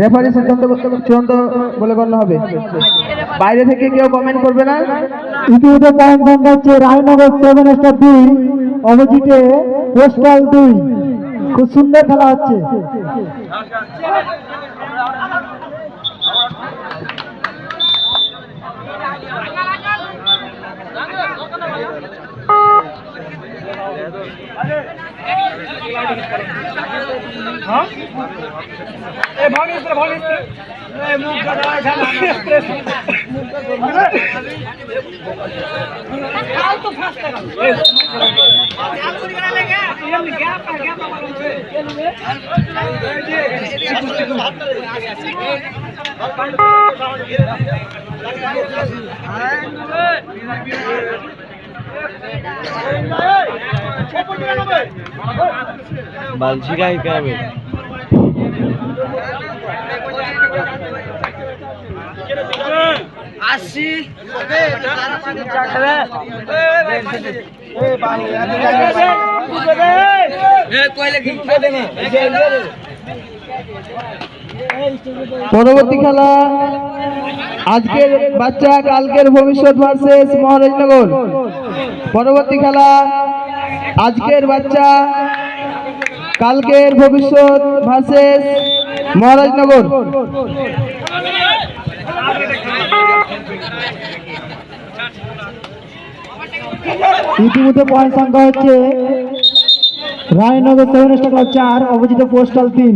Referee সিদ্ধান্ত চূড়ান্ত বলে গণ্য হবে। বাইরে থেকে কেউ কমেন্ট করবে না। ইতিমধ্যে পয়েন্ট সংখ্যা হচ্ছে রায়নগর 7 স্টার 2 অপোজিটে পোস্টাল 2। খুব সুন্দর খেলা হচ্ছে। बालची काय काय পরবর্তী খেলা আজকের বাচ্চা কালকের ভবিষ্যৎ ভার্সেস মহারাজনগর। পরবর্তী খেলা আজকের বাচ্চা কালকের ভবিষ্যৎ ভার্সেস মহারাজনগর। ইতিমধ্যে পয়েন্ট সংখ্যা হচ্ছে রায়নগর 7 স্টার ক্লাব 4 অপোজিটে পোস্টাল 3।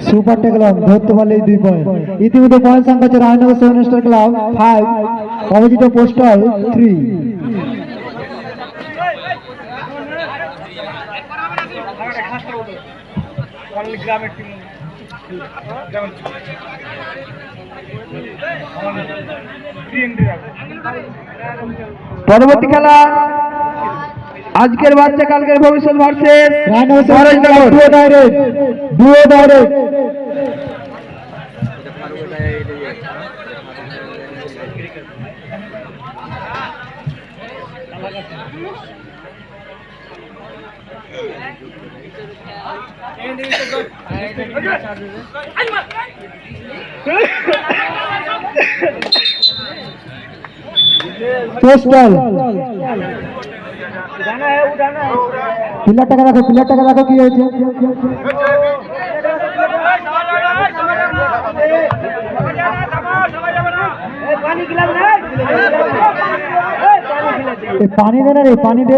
সুপার টেকলাম ধরতে পারলে 2 পয়েন্ট। ইতিমধ্যে পয়েন্ট সংখ্যা হচ্ছে রায়নগর 7 স্টার ক্লাব 5 অপোজিটে পোস্টাল 3। পরবর্তী খেলা আজকের বাচ্চা কালকের ভবিষ্যৎ ভার্সেস মহারাজনগর। দুও ডাইরেক্ট পোস্টাল পিলারটাকে দেখো, পিলারটাকে দেখো কি হয়েছে। এই পানি দে না রে, পানি দে।